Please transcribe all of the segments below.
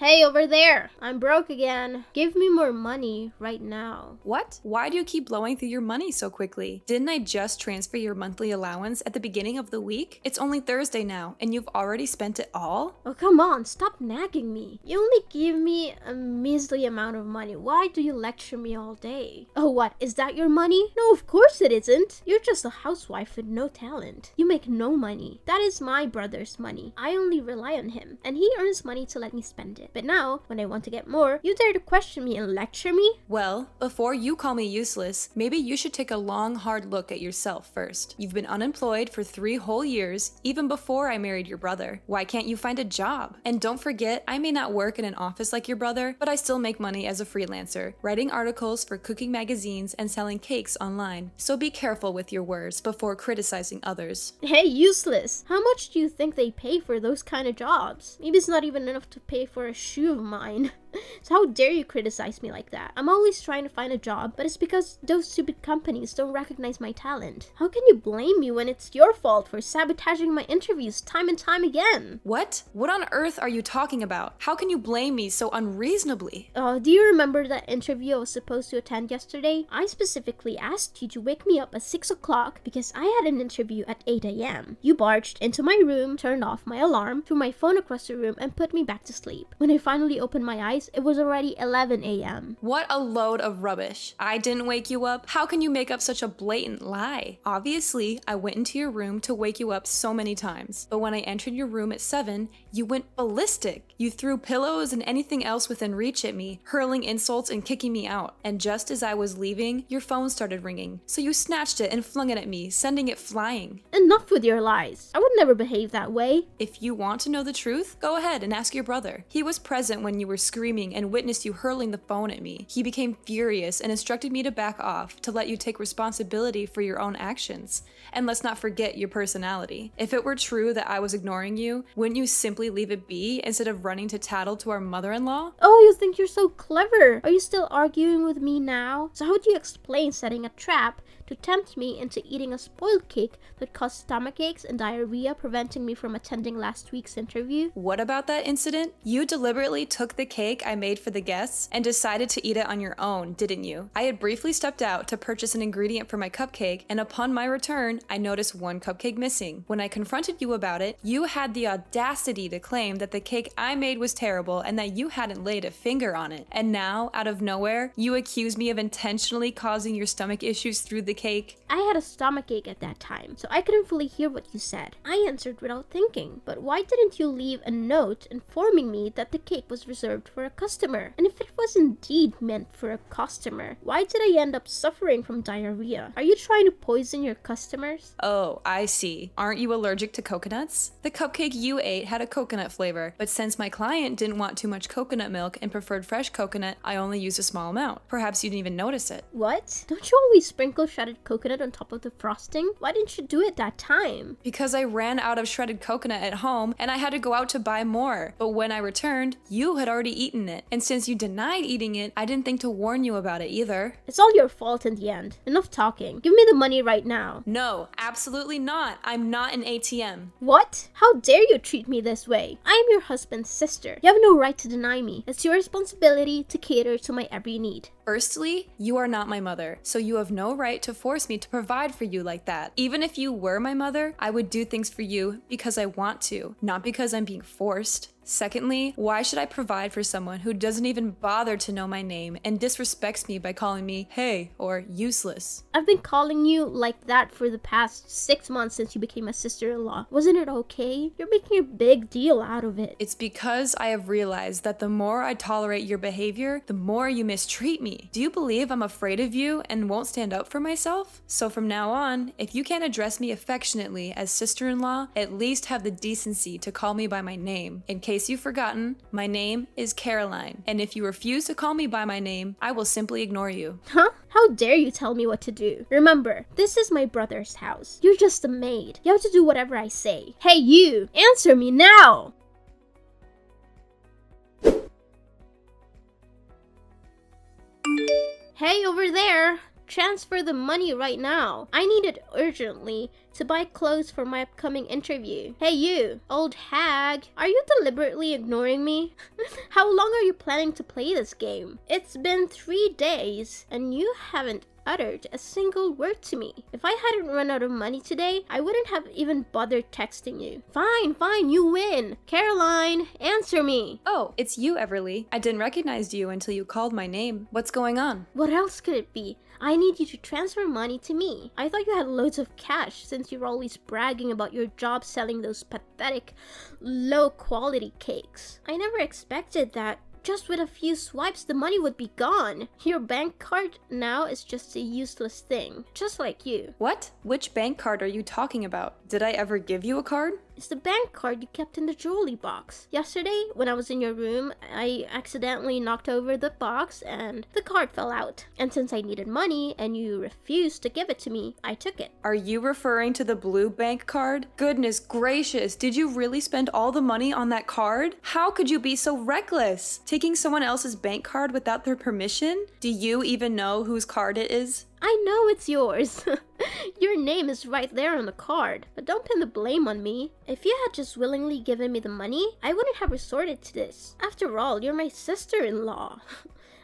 Hey, over there! I'm broke again. Give me more money right now. What? Why do you keep blowing through your money so quickly? Didn't I just transfer your monthly allowance at the beginning of the week? It's only Thursday now, and you've already spent it all? Oh, come on, stop nagging me. You only give me a measly amount of money. Why do you lecture me all day? Oh, what? Is that your money? No, of course it isn't. You're just a housewife with no talent. You make no money. That is my brother's money. I only rely on him, and he earns money to let me spend it. But now, when I want to get more, you dare to question me and lecture me? Well, before you call me useless, maybe you should take a long, hard look at yourself first. You've been unemployed for 3 whole years, even before I married your brother. Why can't you find a job? And don't forget, I may not work in an office like your brother, but I still make money as a freelancer, writing articles for cooking magazines and selling cakes online. So be careful with your words before criticizing others. Hey, useless! How much do you think they pay for those kind of jobs? Maybe it's not even enough to pay for a shoe of mine. So how dare you criticize me like that? I'm always trying to find a job, but it's because those stupid companies don't recognize my talent. How can you blame me when it's your fault for sabotaging my interviews time and time again? What? What on earth are you talking about? How can you blame me so unreasonably? Do you remember that interview I was supposed to attend yesterday? I specifically asked you to wake me up at 6 o'clock because I had an interview at 8 a.m. You barged into my room, turned off my alarm, threw my phone across the room, and put me back to sleep. When I finally opened my eyes, it was already 11 a.m. What a load of rubbish. I didn't wake you up? How can you make up such a blatant lie? Obviously, I went into your room to wake you up so many times, but when I entered your room at 7, you went ballistic. You threw pillows and anything else within reach at me, hurling insults and kicking me out. And just as I was leaving, your phone started ringing, so you snatched it and flung it at me, sending it flying. Enough with your lies. I would never behave that way. If you want to know the truth, go ahead and ask your brother. He was present when you were screaming and witnessed you hurling the phone at me. He became furious and instructed me to back off, to let you take responsibility for your own actions. And let's not forget your personality. If it were true that I was ignoring you, wouldn't you simply leave it be instead of running to tattle to our mother-in-law? Oh, you think you're so clever. Are you still arguing with me now? So how do you explain setting a trap to tempt me into eating a spoiled cake that caused stomachaches and diarrhea, preventing me from attending last week's interview? What about that incident? You deliberately took the cake I made for the guests and decided to eat it on your own, didn't you? I had briefly stepped out to purchase an ingredient for my cupcake, and upon my return, I noticed one cupcake missing. When I confronted you about it, you had the audacity to claim that the cake I made was terrible and that you hadn't laid a finger on it. And now, out of nowhere, you accuse me of intentionally causing your stomach issues through the cake. I had a stomachache at that time, so I couldn't fully hear what you said. I answered without thinking. But why didn't you leave a note informing me that the cake was reserved for a customer? And if it was indeed meant for a customer, why did I end up suffering from diarrhea? Are you trying to poison your customers? Oh, I see. Aren't you allergic to coconuts? The cupcake you ate had a coconut flavor, but since my client didn't want too much coconut milk and preferred fresh coconut, I only used a small amount. Perhaps you didn't even notice it. What? Don't you always sprinkle shredded coconut on top of the frosting? Why didn't you do it that time? Because I ran out of shredded coconut at home and I had to go out to buy more. But when I returned, you had already eaten it. And since you denied eating it, I didn't think to warn you about it either. It's all your fault in the end. Enough talking. Give me the money right now. No, absolutely not. I'm not an ATM. What? How dare you treat me this way? I am your husband's sister. You have no right to deny me. It's your responsibility to cater to my every need. Firstly, you are not my mother, so you have no right to force me to provide for you like that. Even if you were my mother, I would do things for you because I want to, not because I'm being forced. Secondly, why should I provide for someone who doesn't even bother to know my name and disrespects me by calling me hey or useless? I've been calling you like that for the past 6 months since you became a sister-in-law. Wasn't it okay? You're making a big deal out of it. It's because I have realized that the more I tolerate your behavior, the more you mistreat me. Do you believe I'm afraid of you and won't stand up for myself? So from now on, if you can't address me affectionately as sister-in-law, at least have the decency to call me by my name. In case you've forgotten, my name is Caroline, and if you refuse to call me by my name, I will simply ignore you. Huh? How dare you tell me what to do? Remember, this is my brother's house. You're just a maid. You have to do whatever I say. Hey you! Answer me now! Hey over there! transfer the money right now. I need it urgently to buy clothes for my upcoming interview. Hey you, old hag, are you deliberately ignoring me? How long are you planning to play this game? It's been 3 days and you haven't uttered a single word to me. If I hadn't run out of money today, I wouldn't have even bothered texting you. Fine, you win. Caroline, answer me. Oh, it's you, Everly. I didn't recognize you until you called my name. What's going on? What else could it be? I need you to transfer money to me. I thought you had loads of cash since you're always bragging about your job selling those pathetic, low-quality cakes. I never expected that just with a few swipes the money would be gone. Your bank card now is just a useless thing, just like you. What? Which bank card are you talking about? Did I ever give you a card? It's the bank card you kept in the jewelry box. Yesterday, when I was in your room, I accidentally knocked over the box and the card fell out. And since I needed money and you refused to give it to me, I took it. Are you referring to the blue bank card? Goodness gracious, did you really spend all the money on that card? How could you be so reckless? Taking someone else's bank card without their permission? Do you even know whose card it is? I know it's yours. Your name is right there on the card, but don't pin the blame on me. If you had just willingly given me the money, I wouldn't have resorted to this. After all, you're my sister-in-law.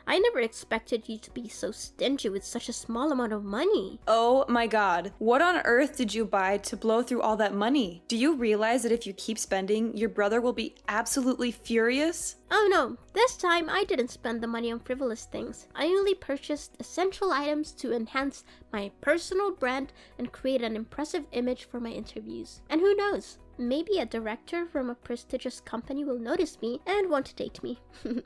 I never expected you to be so stingy with such a small amount of money. Oh my god, what on earth did you buy to blow through all that money? Do you realize that if you keep spending, your brother will be absolutely furious? Oh no, this time I didn't spend the money on frivolous things. I only purchased essential items to enhance my personal brand and create an impressive image for my interviews. And who knows? Maybe a director from a prestigious company will notice me and want to date me.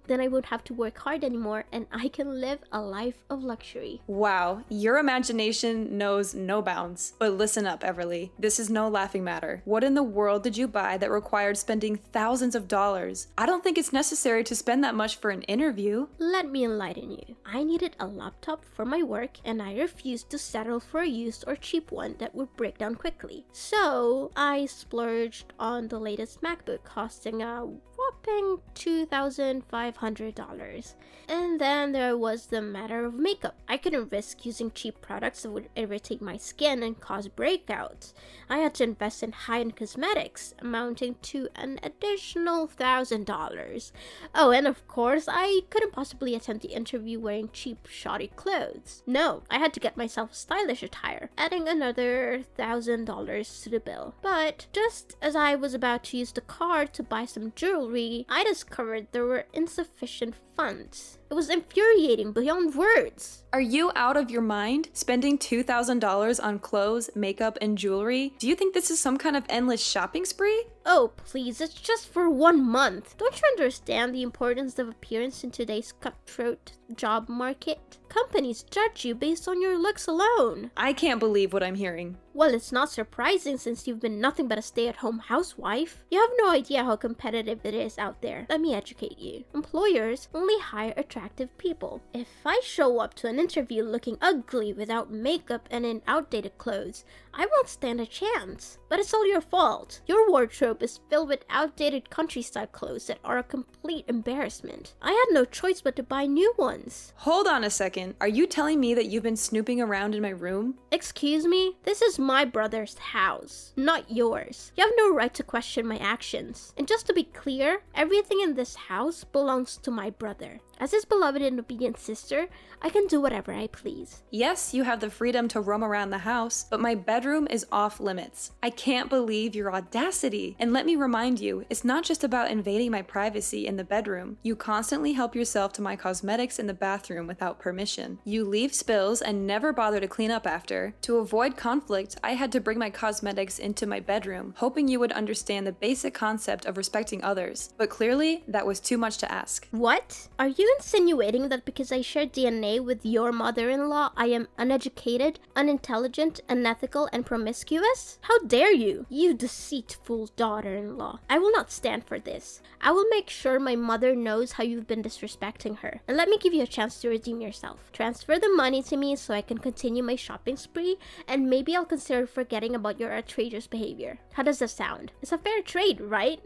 Then I won't have to work hard anymore and I can live a life of luxury. Wow, your imagination knows no bounds. But listen up, Everly. This is no laughing matter. What in the world did you buy that required spending thousands of dollars? I don't think it's necessary to spend that much for an interview. Let me enlighten you. I needed a laptop for my work and I refused to settle for a used or cheap one that would break down quickly. So I splurged on the latest MacBook, costing a whopping $2,500. And then there was the matter of makeup. I couldn't risk using cheap products that would irritate my skin and cause breakouts. I had to invest in high-end cosmetics, amounting to an additional $1,000. Oh, and of course, I couldn't possibly attend the interview wearing cheap, shoddy clothes. No, I had to get myself stylish attire, adding another $1,000 to the bill. But just as I was about to use the card to buy some jewelry, I discovered there were insufficient funds. It was infuriating beyond words. Are you out of your mind? Spending $2,000 on clothes, makeup, and jewelry? Do you think this is some kind of endless shopping spree? Oh, please, it's just for 1 month. Don't you understand the importance of appearance in today's cutthroat job market? Companies judge you based on your looks alone. I can't believe what I'm hearing. Well, it's not surprising since you've been nothing but a stay-at-home housewife. You have no idea how competitive it is out there. Let me educate you. Employers only hire attractive people. If I show up to an interview looking ugly without makeup and in outdated clothes, I won't stand a chance. But it's all your fault. Your wardrobe is filled with outdated countryside clothes that are a complete embarrassment. I had no choice but to buy new ones. Hold on a second. Are you telling me that you've been snooping around in my room? Excuse me? This is my brother's house, not yours. You have no right to question my actions. And just to be clear, everything in this house belongs to my brother. As his beloved and obedient sister, I can do whatever I please. Yes, you have the freedom to roam around the house, but my bedroom is off limits. I can't believe your audacity. And let me remind you, it's not just about invading my privacy in the bedroom. You constantly help yourself to my cosmetics in the bathroom without permission. You leave spills and never bother to clean up after. To avoid conflict, I had to bring my cosmetics into my bedroom, hoping you would understand the basic concept of respecting others. But clearly, that was too much to ask. What? Are you insinuating that because I share DNA with your mother-in-law, I am uneducated, unintelligent, unethical, and promiscuous? How dare you, you deceitful daughter-in-law. I will not stand for this. I will make sure my mother knows how you've been disrespecting her. And let me give you a chance to redeem yourself. Transfer the money to me so I can continue my shopping spree, and maybe I'll consider forgetting about your outrageous behavior. How does that sound? It's a fair trade, right?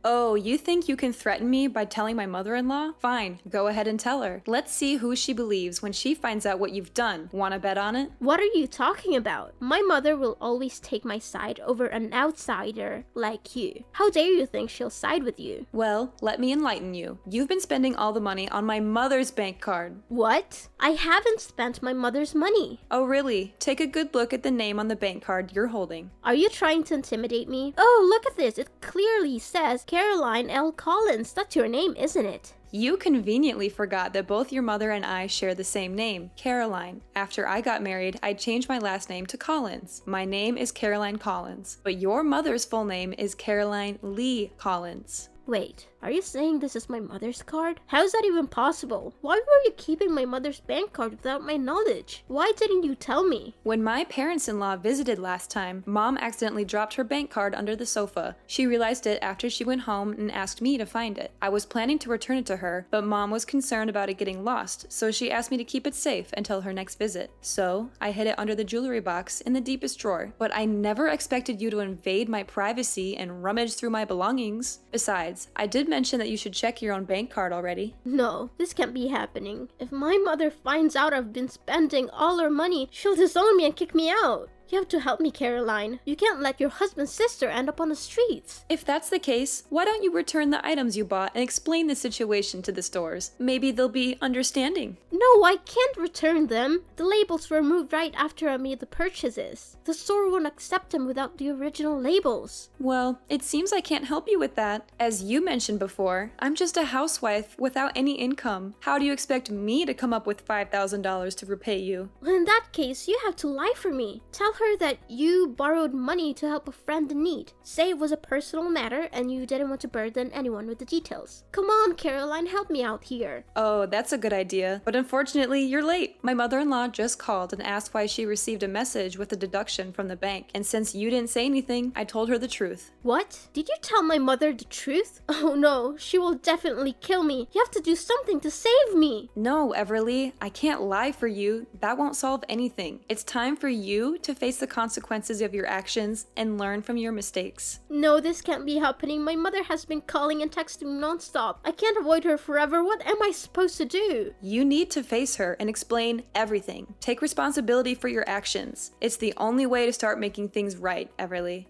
Oh, you think you can threaten me by telling my mother-in-law? Fine, go ahead and tell her. Let's see who she believes when she finds out what you've done. Wanna bet on it? What are you talking about? My mother will always take my side over an outsider like you. How dare you think she'll side with you? Well, let me enlighten you. You've been spending all the money on my mother's bank card. What? I haven't spent my mother's money. Oh, really? Take a good look at the name on the bank card you're holding. Are you trying to intimidate me? Oh, look at this. It clearly says Caroline L. Collins. That's your name, isn't it? You conveniently forgot that both your mother and I share the same name, Caroline. After I got married, I changed my last name to Collins. My name is Caroline Collins, but your mother's full name is Caroline Lee Collins. Wait, are you saying this is my mother's card? How is that even possible? Why were you keeping my mother's bank card without my knowledge? Why didn't you tell me? When my parents-in-law visited last time, Mom accidentally dropped her bank card under the sofa. She realized it after she went home and asked me to find it. I was planning to return it to her, but Mom was concerned about it getting lost, so she asked me to keep it safe until her next visit. So, I hid it under the jewelry box in the deepest drawer. But I never expected you to invade my privacy and rummage through my belongings. Besides, I did mention that you should check your own bank card already. No, this can't be happening. If my mother finds out I've been spending all her money, she'll disown me and kick me out. You have to help me, Caroline. You can't let your husband's sister end up on the streets. If that's the case, why don't you return the items you bought and explain the situation to the stores? Maybe they'll be understanding. No, I can't return them. The labels were removed right after I made the purchases. The store won't accept them without the original labels. Well, it seems I can't help you with that. As you mentioned before, I'm just a housewife without any income. How do you expect me to come up with $5,000 to repay you? Well, in that case, you have to lie for me. Tell her that you borrowed money to help a friend in need. Say it was a personal matter and you didn't want to burden anyone with the details. Come on, Caroline, help me out here. Oh, that's a good idea. But unfortunately, you're late. My mother-in-law just called and asked why she received a message with a deduction from the bank. And since you didn't say anything, I told her the truth. What? Did you tell my mother the truth? Oh no, she will definitely kill me. You have to do something to save me. No, Everly, I can't lie for you. That won't solve anything. It's time for you to face the consequences of your actions and learn from your mistakes. No, this can't be happening. My mother has been calling and texting me nonstop. I can't avoid her forever. What am I supposed to do? You need to face her and explain everything. Take responsibility for your actions. It's the only way to start making things right, Everly.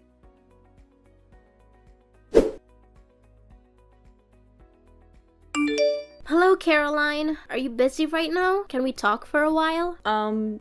Hello, Caroline. Are you busy right now? Can we talk for a while?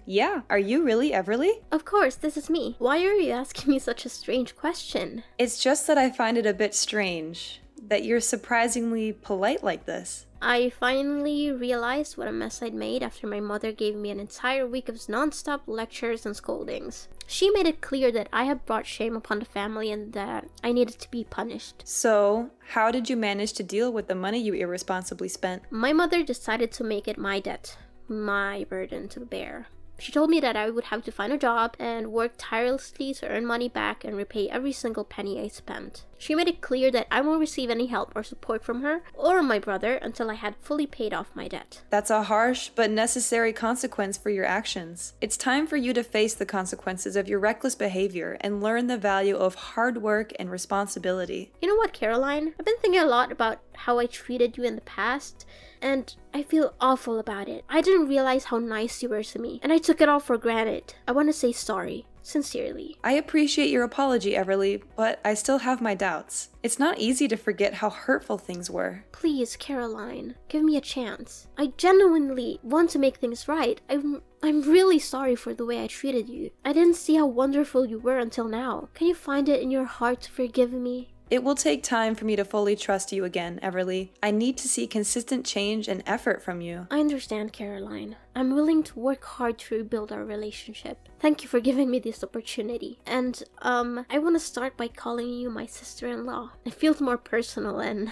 Yeah. Are you really Everly? Of course, this is me. Why are you asking me such a strange question? It's just that I find it a bit strange that you're surprisingly polite like this. I finally realized what a mess I'd made after my mother gave me an entire week of non-stop lectures and scoldings. She made it clear that I had brought shame upon the family and that I needed to be punished. So, how did you manage to deal with the money you irresponsibly spent? My mother decided to make it my debt, my burden to bear. She told me that I would have to find a job and work tirelessly to earn money back and repay every single penny I spent. She made it clear that I won't receive any help or support from her or my brother until I had fully paid off my debt. That's a harsh but necessary consequence for your actions. It's time for you to face the consequences of your reckless behavior and learn the value of hard work and responsibility. You know what, Caroline? I've been thinking a lot about how I treated you in the past, and I feel awful about it. I didn't realize how nice you were to me, and I took it all for granted. I want to say sorry. Sincerely. I appreciate your apology, Everly, but I still have my doubts. It's not easy to forget how hurtful things were. Please, Caroline, give me a chance. I genuinely want to make things right. I'm really sorry for the way I treated you. I didn't see how wonderful you were until now. Can you find it in your heart to forgive me? It will take time for me to fully trust you again, Everly. I need to see consistent change and effort from you. I understand, Caroline. I'm willing to work hard to rebuild our relationship. Thank you for giving me this opportunity. And, I want to start by calling you my sister-in-law. It feels more personal and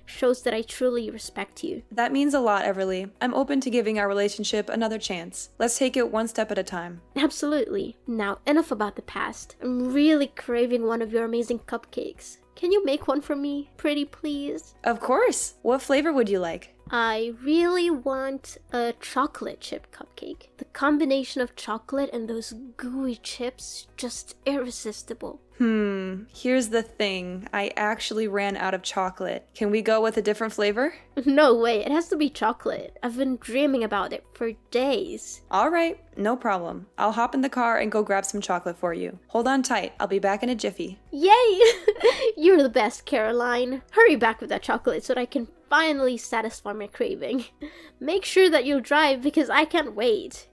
shows that I truly respect you. That means a lot, Everly. I'm open to giving our relationship another chance. Let's take it one step at a time. Absolutely. Now, enough about the past. I'm really craving one of your amazing cupcakes. Can you make one for me, pretty please? Of course! What flavor would you like? I really want a chocolate chip cupcake. The combination of chocolate and those gooey chips, just irresistible. Here's the thing. I actually ran out of chocolate. Can we go with a different flavor? No way, it has to be chocolate. I've been dreaming about it for days. All right, no problem. I'll hop in the car and go grab some chocolate for you. Hold on tight. I'll be back in a jiffy. Yay! You're the best, Caroline. Hurry back with that chocolate so that I can finally satisfy my craving. Make sure that you drive because I can't wait.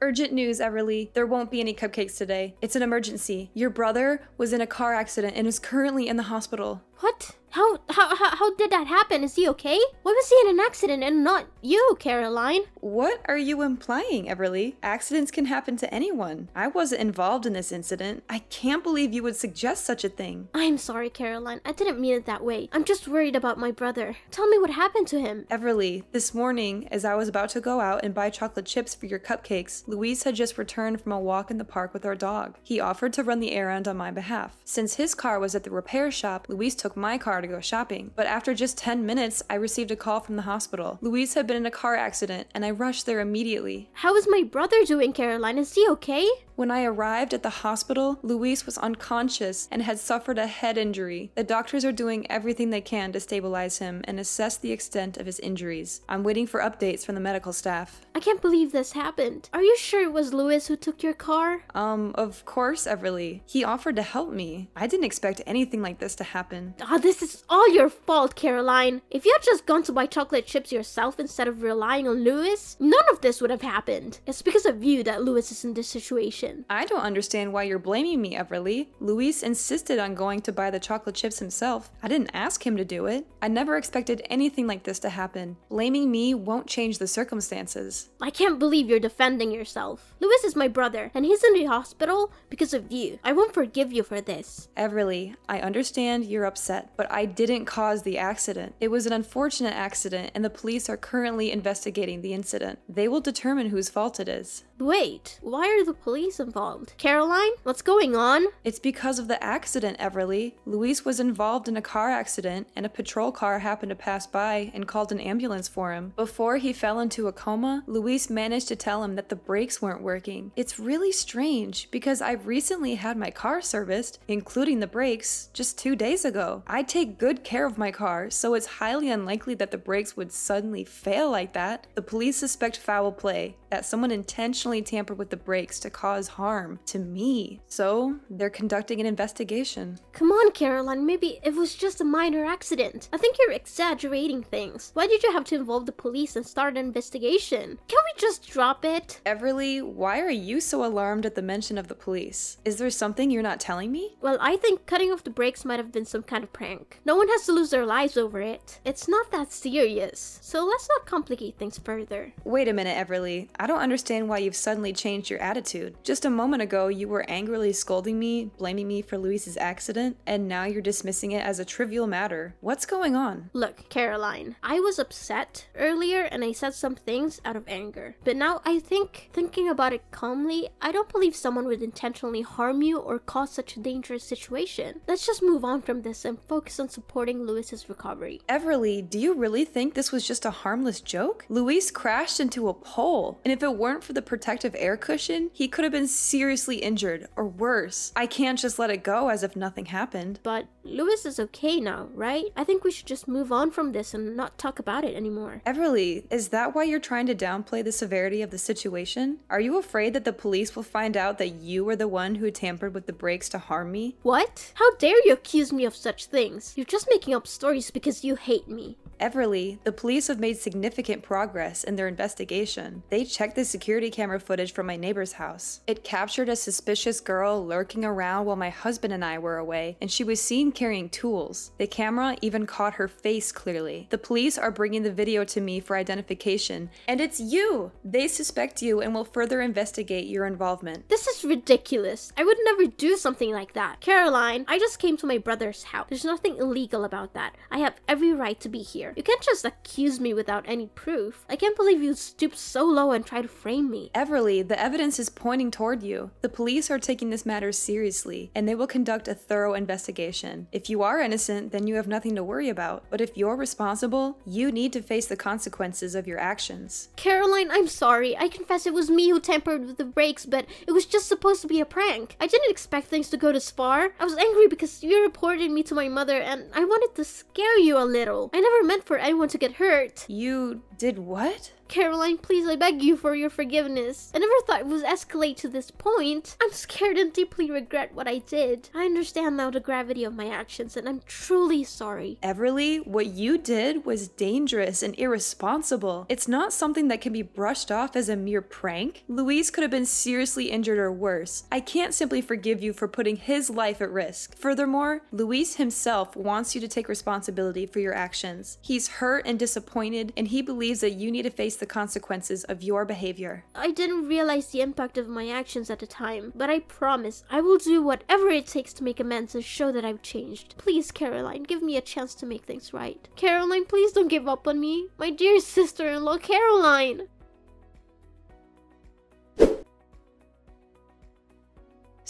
Urgent news, Everly. There won't be any cupcakes today. It's an emergency. Your brother was in a car accident and is currently in the hospital. What? How did that happen? Is he okay? Why was he in an accident and not you, Caroline? What are you implying, Everly? Accidents can happen to anyone. I wasn't involved in this incident. I can't believe you would suggest such a thing. I'm sorry, Caroline. I didn't mean it that way. I'm just worried about my brother. Tell me what happened to him. Everly, this morning, as I was about to go out and buy chocolate chips for your cupcakes, Luis had just returned from a walk in the park with our dog. He offered to run the errand on my behalf. Since his car was at the repair shop, Luis took my car to go shopping. But after just 10 minutes, I received a call from the hospital. Luis had been in a car accident, and I rushed there immediately. How is my brother doing, Caroline? Is he okay? When I arrived at the hospital, Luis was unconscious and had suffered a head injury. The doctors are doing everything they can to stabilize him and assess the extent of his injuries. I'm waiting for updates from the medical staff. I can't believe this happened. Are you sure it was Luis who took your car? Of course, Everly. He offered to help me. I didn't expect anything like this to happen. This is all your fault, Caroline. If you had just gone to buy chocolate chips yourself instead of relying on Luis, none of this would have happened. It's because of you that Luis is in this situation. I don't understand why you're blaming me, Everly. Luis insisted on going to buy the chocolate chips himself. I didn't ask him to do it. I never expected anything like this to happen. Blaming me won't change the circumstances. I can't believe you're defending yourself. Luis is my brother, and he's in the hospital because of you. I won't forgive you for this. Everly, I understand you're upset, but I didn't cause the accident. It was an unfortunate accident, and the police are currently investigating the incident. They will determine whose fault it is. Wait, why are the police involved? Caroline, what's going on? It's because of the accident, Everly. Luis was involved in a car accident, and a patrol car happened to pass by and called an ambulance for him. Before he fell into a coma, Luis managed to tell him that the brakes weren't working. It's really strange, because I've recently had my car serviced, including the brakes, just 2 days ago. I take good care of my car, so it's highly unlikely that the brakes would suddenly fail like that. The police suspect foul play, that someone intentionally tampered with the brakes to cause harm to me. So, they're conducting an investigation. Come on, Caroline, maybe it was just a minor accident. I think you're exaggerating things. Why did you have to involve the police and start an investigation? Can we just drop it? Everly, why are you so alarmed at the mention of the police? Is there something you're not telling me? Well, I think cutting off the brakes might have been some kind of prank. No one has to lose their lives over it. It's not that serious, so let's not complicate things further. Wait a minute, Everly. I don't understand why you've suddenly changed your attitude. Just a moment ago, you were angrily scolding me, blaming me for Luis's accident, and now you're dismissing it as a trivial matter. What's going on? Look, Caroline, I was upset earlier and I said some things out of anger. But now I think, thinking about it calmly, I don't believe someone would intentionally harm you or cause such a dangerous situation. Let's just move on from this and focus on supporting Luis's recovery. Everly, do you really think this was just a harmless joke? Luis crashed into a pole, and if it weren't for the protective air cushion, he could have been seriously injured, or worse. I can't just let it go as if nothing happened. But Luis is okay now, right? I think we should just move on from this and not talk about it anymore. Everly, is that why you're trying to downplay the severity of the situation? Are you afraid that the police will find out that you were the one who tampered with the brakes to harm me? What? How dare you accuse me of such things? You're just making up stories because you hate me. Everly, the police have made significant progress in their investigation. They checked the security camera footage from my neighbor's house. It captured a suspicious girl lurking around while my husband and I were away, and she was seen carrying tools. The camera even caught her face clearly. The police are bringing the video to me for identification, and it's you! They suspect you and will further investigate your involvement. This is ridiculous. I would never do something like that. Caroline, I just came to my brother's house. There's nothing illegal about that. I have every right to be here. here. You can't just accuse me without any proof. I can't believe you stooped so low and tried to frame me. Everly, the evidence is pointing toward you. The police are taking this matter seriously, and they will conduct a thorough investigation. If you are innocent, then you have nothing to worry about. But if you're responsible, you need to face the consequences of your actions. Caroline, I'm sorry. I confess it was me who tampered with the brakes, but it was just supposed to be a prank. I didn't expect things to go this far. I was angry because you reported me to my mother and I wanted to scare you a little. I never meant for anyone to get hurt. You did what? Caroline, please, I beg you for your forgiveness. I never thought it would escalate to this point. I'm scared and deeply regret what I did. I understand now the gravity of my actions and I'm truly sorry. Everly, what you did was dangerous and irresponsible. It's not something that can be brushed off as a mere prank. Luis could have been seriously injured or worse. I can't simply forgive you for putting his life at risk. Furthermore, Luis himself wants you to take responsibility for your actions. He's hurt and disappointed, and he believes that you need to face the consequences of your behavior. I didn't realize the impact of my actions at the time, but I promise I will do whatever it takes to make amends and show that I've changed. Please, Caroline, give me a chance to make things right. Caroline, please don't give up on me. My dear sister-in-law, Caroline!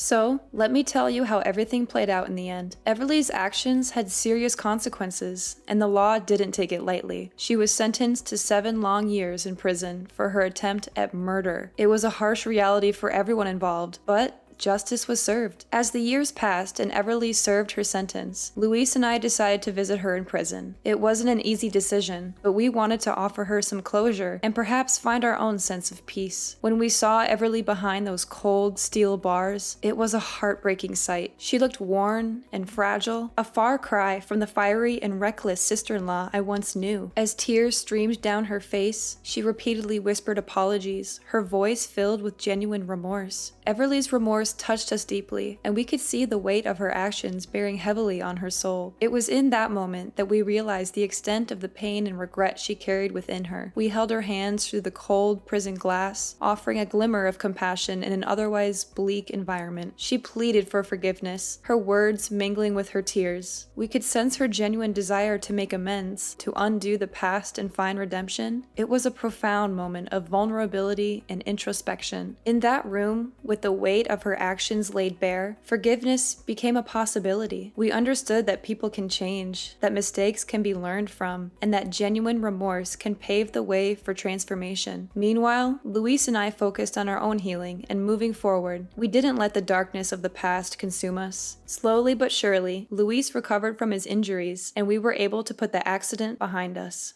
So, let me tell you how everything played out in the end. Everly's actions had serious consequences, and the law didn't take it lightly. She was sentenced to 7 long years in prison for her attempt at murder. It was a harsh reality for everyone involved, but justice was served. As the years passed and Everly served her sentence, Luis and I decided to visit her in prison. It wasn't an easy decision, but we wanted to offer her some closure and perhaps find our own sense of peace. When we saw Everly behind those cold steel bars, it was a heartbreaking sight. She looked worn and fragile, a far cry from the fiery and reckless sister-in-law I once knew. As tears streamed down her face, she repeatedly whispered apologies, her voice filled with genuine remorse. Everly's remorse touched us deeply, and we could see the weight of her actions bearing heavily on her soul. It was in that moment that we realized the extent of the pain and regret she carried within her. We held her hands through the cold prison glass, offering a glimmer of compassion in an otherwise bleak environment. She pleaded for forgiveness, her words mingling with her tears. We could sense her genuine desire to make amends, to undo the past and find redemption. It was a profound moment of vulnerability and introspection. In that room, with the weight of her actions laid bare, forgiveness became a possibility. We understood that people can change, that mistakes can be learned from, and that genuine remorse can pave the way for transformation. Meanwhile, Luis and I focused on our own healing and moving forward. We didn't let the darkness of the past consume us. Slowly but surely, Luis recovered from his injuries, and we were able to put the accident behind us.